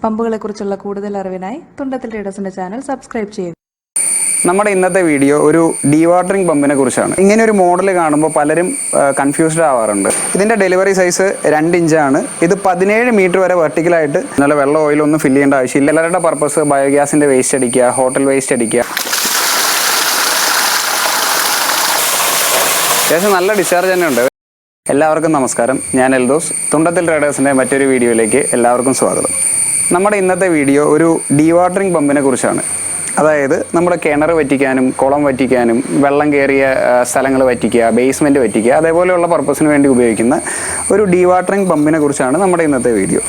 പമ്പുകളെക്കുറിച്ചുള്ള കൂടുതൽ അറിവിനായി Thundathil ട്രേഡേഴ്സിൻ്റെ channel subscribe ചെയ്യുക. നമ്മുടെ ഇന്നത്തെ വീഡിയോ ഒരു ഡീവാട്ടറിംഗ് പമ്പിനെ കുറിച്ചാണ്. ഇങ്ങനെ ഒരു മോഡൽ കാണുമ്പോൾ പലരും കൺഫ്യൂസ്ഡ് ആവാറുണ്ട്. ഇതിൻ്റെ ഡെലിവറി സൈസ് 2 ഇഞ്ചാണ്. ഇത് 17 മീറ്റർ വരെ വെർട്ടിക്കലായിട്ട് നല്ല വെള്ളം ഓയിലൊന്നും ഫില്ല് ചെയ്യേണ്ട ആവശ്യമില്ല. എല്ലാവരുടെ പർപ്പസ് ബയോഗ്യാസിൻ്റെ വേസ്റ്റ് അടിക്കുക, ഹോട്ടൽ വേസ്റ്റ് അടിക്കുക. അത്യാവശ്യം നല്ല ഡിസ്ചാർജ് തന്നെ ഉണ്ട്. എല്ലാവർക്കും നമസ്കാരം. ഞാൻ എൽദോസ്. തുണ്ടത്തിൽ ട്രേഡേഴ്സിൻ്റെ മറ്റൊരു വീഡിയോയിലേക്ക് എല്ലാവർക്കും സ്വാഗതം. നമ്മുടെ ഇന്നത്തെ വീഡിയോ ഒരു ഡീവാട്ടറിംഗ് പമ്പിനെ കുറിച്ചാണ്. അതായത് നമ്മുടെ കിണർ വറ്റിക്കാനും കുളം വറ്റിക്കാനും വെള്ളം കയറിയ സ്ഥലങ്ങൾ വറ്റിക്കുക, ബേസ്മെൻറ്റ് വറ്റിക്കുക, അതേപോലെയുള്ള പർപ്പസിന് വേണ്ടി ഉപയോഗിക്കുന്ന ഒരു ഡീവാട്ടറിംഗ് പമ്പിനെ കുറിച്ചാണ് നമ്മുടെ ഇന്നത്തെ വീഡിയോ.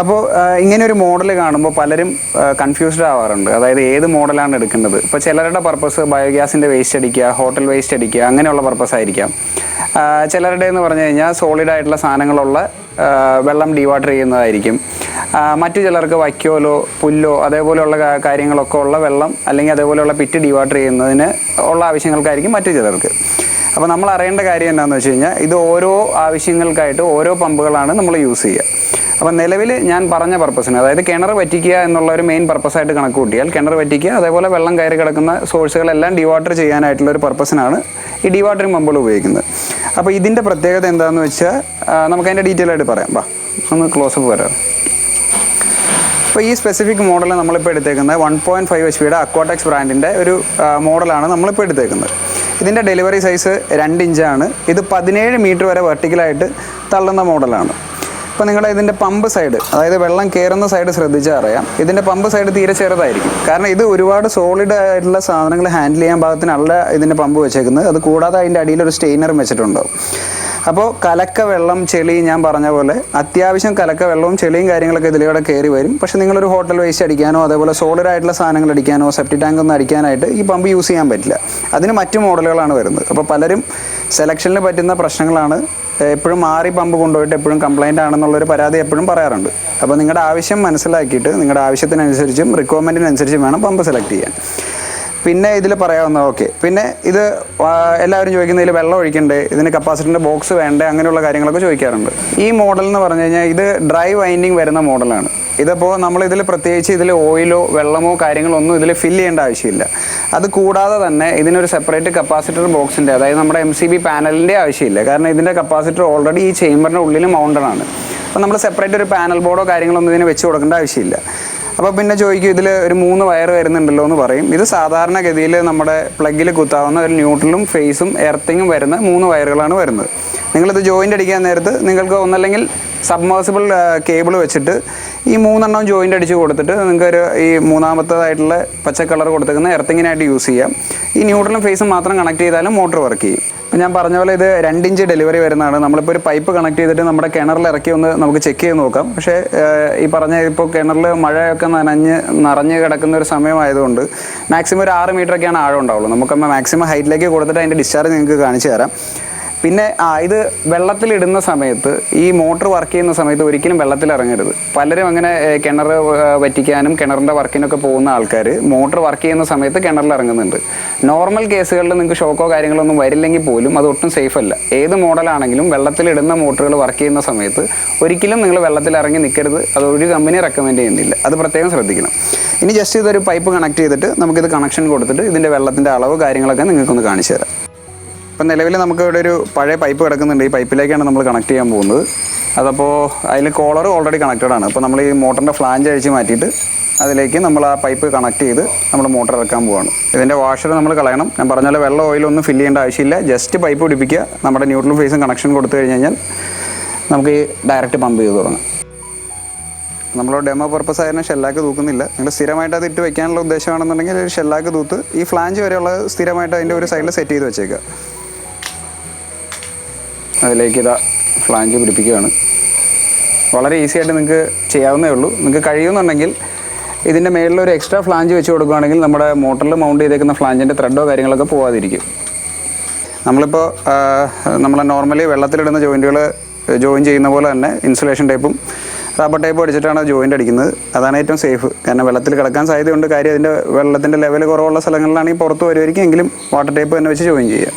അപ്പോൾ ഇങ്ങനെയൊരു മോഡൽ കാണുമ്പോൾ പലരും കൺഫ്യൂസ്ഡ് ആവാറുണ്ട്. അതായത് ഏത് മോഡലാണ് എടുക്കേണ്ടത്. ഇപ്പോൾ ചിലരുടെ പർപ്പസ് ബയോഗ്യാസിൻ്റെ വേസ്റ്റ് അടിക്കുക, ഹോട്ടൽ വേസ്റ്റ് അടിക്കുക, അങ്ങനെയുള്ള പർപ്പസ് ആയിരിക്കാം. ചിലരുടെ എന്ന് പറഞ്ഞു കഴിഞ്ഞാൽ സോളിഡായിട്ടുള്ള സാധനങ്ങളുള്ള വെള്ളം ഡീവാട്ടർ ചെയ്യുന്നതായിരിക്കും. മറ്റു ചിലർക്ക് വൈക്കോലോ പുല്ലോ അതേപോലെയുള്ള കാര്യങ്ങളൊക്കെ ഉള്ള വെള്ളം അല്ലെങ്കിൽ അതേപോലെയുള്ള പിറ്റ് ഡീവാട്ടർ ചെയ്യുന്നതിന് ഉള്ള ആവശ്യങ്ങൾക്കായിരിക്കും മറ്റു ചിലർക്ക്. അപ്പോൾ നമ്മൾ അറിയേണ്ട കാര്യം എന്താണെന്ന് വെച്ച് കഴിഞ്ഞാൽ ഇത് ഓരോ ആവശ്യങ്ങൾക്കായിട്ട് ഓരോ പമ്പുകളാണ് നമ്മൾ യൂസ് ചെയ്യുക. അപ്പോൾ നിലവിൽ ഞാൻ പറഞ്ഞ പർപ്പസിന്, അതായത് കിണർ വറ്റിക്കുക എന്നുള്ള ഒരു മെയിൻ പർപ്പസായിട്ട് കണക്ക് കൂട്ടിയാൽ കിണർ വറ്റിക്കുക, അതേപോലെ വെള്ളം കയറി കിടക്കുന്ന സോഴ്സുകളെല്ലാം ഡീവാട്ടർ ചെയ്യാനായിട്ടുള്ള ഒരു പർപ്പസിനാണ് ഈ ഡീവാട്ടറിംഗ് പമ്പുകൾ ഉപയോഗിക്കുന്നത്. അപ്പോൾ ഇതിൻ്റെ പ്രത്യേകത എന്താണെന്ന് വെച്ചാൽ നമുക്കതിൻ്റെ ഡീറ്റെയിൽ ആയിട്ട് പറയാം. ഒന്ന് ക്ലോസപ്പ് വരാം. അപ്പോൾ ഈ സ്പെസിഫിക് മോഡൽ നമ്മളിപ്പോൾ എടുത്തേക്കുന്നത് 1.5 HP അക്വാടെക്സ് ബ്രാൻഡിൻ്റെ ഒരു മോഡലാണ് നമ്മളിപ്പോൾ എടുത്തേക്കുന്നത്. ഇതിൻ്റെ ഡെലിവറി സൈസ് 2 ഇഞ്ചാണ്. ഇത് 17 മീറ്റർ വരെ വെർട്ടിക്കലായിട്ട് തള്ളുന്ന മോഡലാണ്. ഇപ്പോൾ നിങ്ങളുടെ ഇതിൻ്റെ പമ്പ് സൈഡ്, അതായത് വെള്ളം കയറുന്ന സൈഡ് ശ്രദ്ധിച്ചാൽ അറിയാം, ഇതിൻ്റെ പമ്പ് സൈഡ് തീരെ ചെറുതായിരിക്കും. കാരണം ഇത് ഒരുപാട് സോളിഡ് ആയിട്ടുള്ള സാധനങ്ങൾ ഹാൻഡിൽ ചെയ്യാൻ പാകത്തിനല്ല ഇതിൻ്റെ പമ്പ് വെച്ചേക്കുന്നത്. അത് കൂടാതെ അതിൻ്റെ അടിയിൽ ഒരു സ്റ്റെയിനറും വെച്ചിട്ടുണ്ടാവും. അപ്പോൾ കലക്ക വെള്ളം, ചെളി, ഞാൻ പറഞ്ഞ പോലെ അത്യാവശ്യം കലക്ക വെള്ളവും ചെളിയും കാര്യങ്ങളൊക്കെ ഇതിലൂടെ കയറി വരും. പക്ഷേ നിങ്ങളൊരു ഹോട്ടൽ വേസ്റ്റ് അടിക്കാനോ അതേപോലെ സോളിഡ് ആയിട്ടുള്ള സാധനങ്ങൾ അടിക്കാനോ സെപ്റ്റി ടാങ്ക് ഒന്നും അടിക്കാനായിട്ട് ഈ പമ്പ് യൂസ് ചെയ്യാൻ പറ്റില്ല. അതിന് മറ്റു മോഡലുകളാണ് വരുന്നത്. അപ്പോൾ പലരും സെലക്ഷനിൽ പറ്റുന്ന പ്രശ്നങ്ങളാണ്. എപ്പോഴും മാറി പമ്പ് കൊണ്ടുപോയിട്ട് എപ്പോഴും കംപ്ലൈൻ്റ് ആണെന്നുള്ളൊരു പരാതി എപ്പോഴും പറയാറുണ്ട്. അപ്പോൾ നിങ്ങളുടെ ആവശ്യം മനസ്സിലാക്കിയിട്ട് നിങ്ങളുടെ ആവശ്യത്തിനനുസരിച്ചും റിക്വയർമെൻറ്റിനനുസരിച്ചും വേണം പമ്പ് സെലക്ട് ചെയ്യാൻ. പിന്നെ ഇതിൽ പറയാവുന്ന പിന്നെ ഇത് എല്ലാവരും ചോദിക്കുന്നതിൽ വെള്ളം ഒഴിക്കണ്ടേ, ഇതിന് കപ്പാസിറ്ററിൻ്റെ ബോക്സ് വേണ്ടേ, അങ്ങനെയുള്ള കാര്യങ്ങളൊക്കെ ചോദിക്കാറുണ്ട്. ഈ മോഡൽ എന്ന് പറഞ്ഞു കഴിഞ്ഞാൽ ഇത് ഡ്രൈ വൈൻഡിങ് വരുന്ന മോഡലാണ്. ഇതിപ്പോൾ നമ്മളിതിൽ പ്രത്യേകിച്ച് ഇതിൽ ഓയിലോ വെള്ളമോ കാര്യങ്ങളോ ഒന്നും ഇതിൽ ഫില്ല് ചെയ്യേണ്ട ആവശ്യമില്ല. അത് കൂടാതെ തന്നെ ഇതിനൊരു സെപ്പറേറ്റ് കപ്പാസിറ്റർ ബോക്സിൻ്റെ, അതായത് നമ്മുടെ MCB പാനലിൻ്റെ ആവശ്യമില്ല. കാരണം ഇതിൻ്റെ കപ്പാസിറ്റർ ഓൾറെഡി ഈ ചേമ്പറിൻ്റെ ഉള്ളിൽ മൗണ്ടഡ് ആണ്. അപ്പോൾ നമ്മൾ സെപ്പറേറ്റ് ഒരു പാനൽ ബോർഡോ കാര്യങ്ങളൊന്നും ഇതിന് വെച്ച് കൊടുക്കേണ്ട ആവശ്യമില്ല. അപ്പോൾ പിന്നെ ചോദിക്കും ഇതിൽ ഒരു 3 വയർ വരുന്നുണ്ടല്ലോ എന്ന് പറയും. ഇത് സാധാരണഗതിയിൽ നമ്മുടെ പ്ലഗിൽ കുത്താവുന്ന ഒരു ന്യൂട്രലും ഫേസും എർത്തിങ്ങും വരുന്ന 3 വയറുകളാണ് വരുന്നത്. നിങ്ങളിത് ജോയിൻ്റ് അടിക്കാൻ നേരത്ത് നിങ്ങൾക്ക് ഒന്നല്ലെങ്കിൽ സബ്മേഴ്സിബിൾ കേബിൾ വെച്ചിട്ട് ഈ 3 ജോയിൻ്റ് അടിച്ച് കൊടുത്തിട്ട് നിങ്ങൾക്കൊരു ഈ മൂന്നാമത്തേതായിട്ടുള്ള പച്ച കളർ കൊടുത്തേക്കുന്ന എർത്തിങ്ങിനായിട്ട് യൂസ് ചെയ്യാം. ഈ ന്യൂട്രലും ഫേസും മാത്രം കണക്ട് ചെയ്താലും മോട്ടർ വർക്ക് ചെയ്യും. അപ്പോൾ ഞാൻ പറഞ്ഞ പോലെ ഇത് 2 ഇഞ്ച് ഡെലിവറി വരുന്നതാണ്. നമ്മളിപ്പോൾ ഒരു പൈപ്പ് കണക്ട് ചെയ്തിട്ട് നമ്മുടെ കിണറിൽ ഇറക്കി ഒന്ന് നമുക്ക് ചെക്ക് ചെയ്ത് നോക്കാം. പക്ഷേ ഈ പറഞ്ഞ ഇപ്പോൾ കിണറിൽ മഴയൊക്കെ നിറഞ്ഞ് കിടക്കുന്ന ഒരു സമയമായതുകൊണ്ട് മാക്സിമം ഒരു 6 മീറ്ററൊക്കെയാണ് ആഴം ഉണ്ടാവുള്ളൂ. നമുക്ക് മാക്സിമം ഹൈറ്റിലേക്ക് കൊടുത്തിട്ട് അതിൻ്റെ ഡിസ്ചാർജ് നിങ്ങൾക്ക് കാണിച്ചു തരാം. പിന്നെ ഇത് വെള്ളത്തിലിടുന്ന സമയത്ത്, ഈ മോട്ടർ വർക്ക് ചെയ്യുന്ന സമയത്ത് ഒരിക്കലും വെള്ളത്തിൽ ഇറങ്ങരുത്. പലരും അങ്ങനെ കിണർ വറ്റിക്കാനും കിണറിൻ്റെ വർക്കിനൊക്കെ പോകുന്ന ആൾക്കാർ മോട്ടർ വർക്ക് ചെയ്യുന്ന സമയത്ത് കിണറിൽ ഇറങ്ങുന്നുണ്ട്. നോർമൽ കേസുകളിൽ നിങ്ങൾക്ക് ഷോക്കോ കാര്യങ്ങളൊന്നും വരില്ലെങ്കിൽ പോലും അത് ഒട്ടും സേഫ് അല്ല. ഏത് മോഡലാണെങ്കിലും വെള്ളത്തിലിടുന്ന മോട്ടറുകൾ വർക്ക് ചെയ്യുന്ന സമയത്ത് ഒരിക്കലും നിങ്ങൾ വെള്ളത്തിൽ ഇറങ്ങി നിൽക്കരുത്. അത് ഒരു കമ്പനി റെക്കമെൻഡ് ചെയ്യുന്നില്ല. അത് പ്രത്യേകം ശ്രദ്ധിക്കണം. ഇനി ജസ്റ്റ് ഇതൊരു പൈപ്പ് കണക്ട് ചെയ്തിട്ട് നമുക്കിത് കണക്ഷൻ കൊടുത്തിട്ട് ഇതിൻ്റെ വെള്ളത്തിൻ്റെ അളവ് കാര്യങ്ങളൊക്കെ നിങ്ങൾക്കൊന്ന് കാണിച്ചു തരാം. ഇപ്പം നിലവിൽ നമുക്ക് ഇവിടെ ഒരു പഴയ പൈപ്പ് കിടക്കുന്നുണ്ട്. ഈ പൈപ്പിലേക്കാണ് നമ്മൾ കണക്ട് ചെയ്യാൻ പോകുന്നത്. അതപ്പോൾ അതിൽ കോളർ ഓൾറെഡി കണക്റ്റഡ് ആണ്. അപ്പോൾ നമ്മൾ ഈ മോട്ടറിൻ്റെ ഫ്ലാഞ്ച് അഴിച്ച് മാറ്റിയിട്ട് അതിലേക്ക് നമ്മൾ ആ പൈപ്പ് കണക്ട് ചെയ്ത് നമ്മൾ മോട്ടർ ഇറക്കാൻ പോവാണ്. ഇതിൻ്റെ വാഷർ നമ്മൾ കളയണം. ഞാൻ പറഞ്ഞ പോലെ വെള്ളം ഓയിലൊന്നും ഫില്ല് ചെയ്യേണ്ട ആവശ്യമില്ല. ജസ്റ്റ് പൈപ്പ് പിടിപ്പിക്കുക. നമ്മുടെ ന്യൂട്രൽ ഫേസും കണക്ഷൻ കൊടുത്തു കഴിഞ്ഞ് കഴിഞ്ഞാൽ നമുക്ക് ഈ ഡയറക്റ്റ് പമ്പ് ചെയ്ത് തുടങ്ങാം. നമ്മൾ ഡെമോ പർപ്പസ് ആയിരുന്നു ഷെല്ലാക്ക് തൂക്കുന്നില്ല. നിങ്ങൾ സ്ഥിരമായിട്ട് അത് ഇട്ട് വെക്കാനുള്ള ഉദ്ദേശമാണെന്നുണ്ടെങ്കിൽ ഷെല്ലാക്ക് തൂത്ത് ഈ ഫ്ലാഞ്ച് വരെയുള്ള സ്ഥിരമായിട്ട് അതിൻ്റെ ഒരു സൈഡിൽ സെറ്റ് ചെയ്ത് വെച്ചേക്കുക. അതിലേക്ക് ഇതാ ഫ്ലാഞ്ച് പിടിപ്പിക്കുകയാണ്. വളരെ ഈസി ആയിട്ട് നിങ്ങൾക്ക് ചെയ്യാവുന്നേ ഉള്ളൂ. നിങ്ങൾക്ക് കഴിയുമെന്നുണ്ടെങ്കിൽ ഇതിൻ്റെ മേളിലൊരു എക്സ്ട്രാ ഫ്ലാഞ്ച് വെച്ച് കൊടുക്കുകയാണെങ്കിൽ നമ്മുടെ മോട്ടറിൽ മൗണ്ട് ചെയ്തേക്കുന്ന ഫ്ലാഞ്ചിൻ്റെ ത്രെഡോ കാര്യങ്ങളൊക്കെ പോകാതിരിക്കും. നമ്മളിപ്പോൾ നോർമലി വെള്ളത്തിലിടുന്ന ജോയിൻറ്റുകൾ ജോയിൻ ചെയ്യുന്ന പോലെ തന്നെ ഇൻസുലേഷൻ ടേപ്പും റബ്ബർ ടേപ്പും അടിച്ചിട്ടാണ് ജോയിൻ്റ് അടിക്കുന്നത്. അതാണ് ഏറ്റവും സേഫ്. കാരണം വെള്ളത്തിൽ കിടക്കാൻ സാധ്യതയുണ്ട്. കാര്യം അതിൻ്റെ വെള്ളത്തിൻ്റെ ലെവൽ കുറവുള്ള സ്ഥലങ്ങളിലാണെങ്കിൽ പുറത്ത് വരുമായിരിക്കും. എങ്കിലും വാട്ടർ ടേപ്പ് തന്നെ വെച്ച് ജോയിൻ ചെയ്യുക.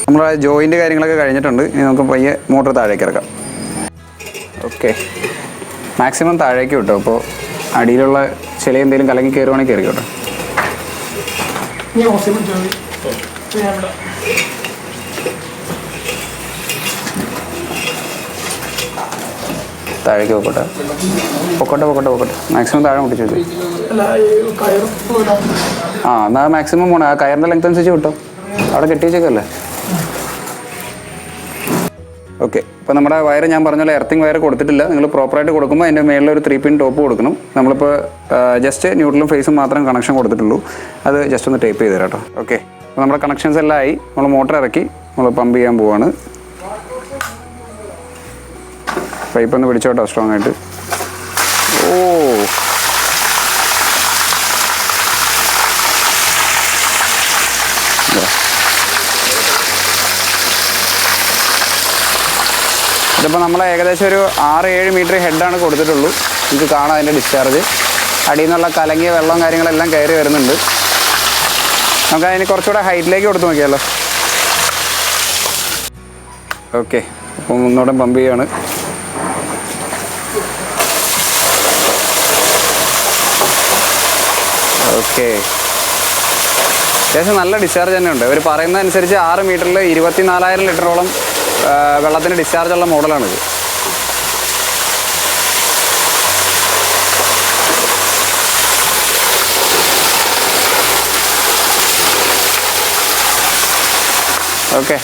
നമ്മുടെ ജോയിൻ്റ് കാര്യങ്ങളൊക്കെ കഴിഞ്ഞിട്ടുണ്ട്. ഇനി നമുക്ക് പയ്യെ മോട്ടർ താഴേക്ക് ഇറക്കാം. ഓക്കെ, മാക്സിമം താഴേക്ക് വിട്ടോ. അപ്പോൾ അടിയിലുള്ള ചില എന്തെങ്കിലും കലങ്ങി കയറുവാണെങ്കിൽ കയറി കേട്ടോ. താഴേക്ക് പോക്കോട്ടെ, മാക്സിമം താഴെ മുട്ടിച്ചു വെച്ചു. എന്നാൽ മാക്സിമം പോണേ. ആ കയറിൻ്റെ ലെങ്ത് അനുസരിച്ച് വിട്ടോ, അവിടെ കെട്ടി വെച്ചേക്കല്ലേ. ഓക്കെ, ഇപ്പോൾ നമ്മുടെ വയർ ഞാൻ പറഞ്ഞ എർത്തിങ് വയർ കൊടുത്തിട്ടില്ല. നിങ്ങൾ പ്രോപ്പറായിട്ട് കൊടുക്കുമ്പോൾ അതിൻ്റെ മേളിൽ ഒരു 3 പിൻ ടോപ്പ് കൊടുക്കണം. നമ്മളിപ്പോൾ ജസ്റ്റ് ന്യൂട്രലും ഫേസും മാത്രം കണക്ഷൻ കൊടുത്തിട്ടുള്ളൂ. അത് ജസ്റ്റ് ഒന്ന് ടേപ്പ് ചെയ്ത് തരാം കേട്ടോ. ഓക്കെ, അപ്പോൾ നമ്മുടെ കണക്ഷൻസ് എല്ലാം ആയി. നമ്മൾ മോട്ടർ ഇറക്കി നമ്മൾ പമ്പ് ചെയ്യാൻ പോവാണ്. പൈപ്പ് ഒന്ന് പിടിച്ചോട്ടോ സ്ട്രോങ് ആയിട്ട്. ഇതിപ്പോൾ നമ്മൾ ഏകദേശം ഒരു 6-7 മീറ്റർ ഹെഡാണ് കൊടുത്തിട്ടുള്ളൂ. നമുക്ക് കാണാം അതിൻ്റെ ഡിസ്ചാർജ്. അടിയിൽ നിന്നുള്ള കലങ്ങിയ വെള്ളവും കാര്യങ്ങളെല്ലാം കയറി വരുന്നുണ്ട്. നമുക്ക് അതിന് കുറച്ചുകൂടെ ഹൈറ്റിലേക്ക് കൊടുത്ത് നോക്കിയാലോ. ഓക്കെ, അപ്പോൾ ഒന്നുകൂടെ പമ്പ് ചെയ്യാണ്. ഓക്കെ, അത്യാവശ്യം നല്ല ഡിസ്ചാർജ് തന്നെ ഉണ്ട്. അവർ പറയുന്നതനുസരിച്ച് 6 മീറ്ററിൽ 24,000 ലിറ്ററോളം വെള്ളത്തിന് ഡിസ്ചാർജുള്ള മോഡലാണിത്. ഓക്കെ,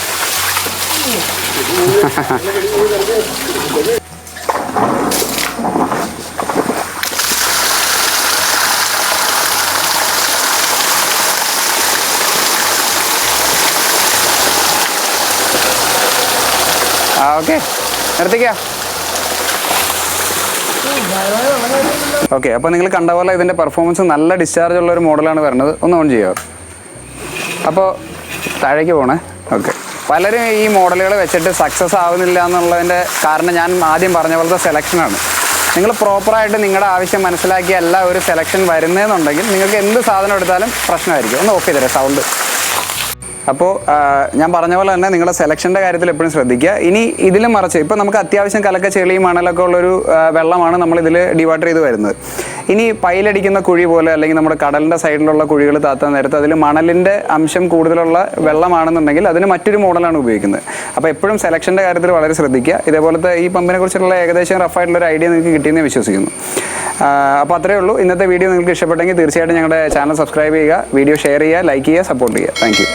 ഓക്കെ നിർത്തിക്കാം. ഓക്കെ, അപ്പോൾ നിങ്ങൾ കണ്ട പോലെ ഇതിൻ്റെ പെർഫോമൻസ് നല്ല ഡിസ്ചാർജ് ഉള്ള ഒരു മോഡലാണ് വരുന്നത്. ഒന്ന് ഓൺ ചെയ്യാം. അപ്പോൾ താഴേക്ക് പോകണേ. ഓക്കെ, പലരും ഈ മോഡലുകൾ വെച്ചിട്ട് സക്സസ് ആവുന്നില്ല എന്നുള്ളതിൻ്റെ കാരണം ഞാൻ ആദ്യം പറഞ്ഞ പോലത്തെ സെലക്ഷനാണ്. നിങ്ങൾ പ്രോപ്പറായിട്ട് നിങ്ങളുടെ ആവശ്യം മനസ്സിലാക്കിയല്ല ഒരു സെലക്ഷൻ വരുന്നതെന്നുണ്ടെങ്കിൽ നിങ്ങൾക്ക് എന്ത് സാധനം എടുത്താലും പ്രശ്നമായിരിക്കും. ഒന്ന് ഓഫ് ചെയ്തേരെ സൗണ്ട്. അപ്പോൾ ഞാൻ പറഞ്ഞ പോലെ തന്നെ നിങ്ങളുടെ സെലക്ഷൻ്റെ കാര്യത്തിൽ എപ്പോഴും ശ്രദ്ധിക്കുക. ഇനി ഇതിലും മറിച്ച് ഇപ്പോൾ നമുക്ക് അത്യാവശ്യം കലക്ക ചെളിയും മണലൊക്കെ ഉള്ളൊരു വെള്ളമാണ് നമ്മളിതിൽ ഡിവാട്ടർ ചെയ്ത് വരുന്നത്. ഇനി പൈലടിക്കുന്ന കുഴി പോലെ അല്ലെങ്കിൽ നമ്മുടെ കടലിൻ്റെ സൈഡിലുള്ള കുഴികൾ താത്താൻ നേരത്ത് അതിൽ മണലിൻ്റെ അംശം കൂടുതലുള്ള വെള്ളമാണെന്നുണ്ടെങ്കിൽ അതിന് മറ്റൊരു മോഡലാണ് ഉപയോഗിക്കുന്നത്. അപ്പോൾ എപ്പോഴും സെലക്ഷൻ്റെ കാര്യത്തിൽ വളരെ ശ്രദ്ധിക്കുക. ഇതേപോലത്തെ ഈ പമ്പിനെ കുറിച്ചുള്ള ഏകദേശം റഫായിട്ടുള്ളൊരു ഐഡിയ നിങ്ങൾക്ക് കിട്ടിയെന്ന് വിശ്വസിക്കുന്നു. അപ്പോൾ അത്രയേ ഉള്ളൂ. ഇന്നത്തെ വീഡിയോ നിങ്ങൾക്ക് ഇഷ്ടപ്പെട്ടെങ്കിൽ തീർച്ചയായിട്ടും ഞങ്ങളുടെ ചാനൽ സബ്സ്ക്രൈബ് ചെയ്യുക, വീഡിയോ ഷെയർ ചെയ്യുക, ലൈക്ക് ചെയ്യുക, സപ്പോർട്ട് ചെയ്യുക. Thank you.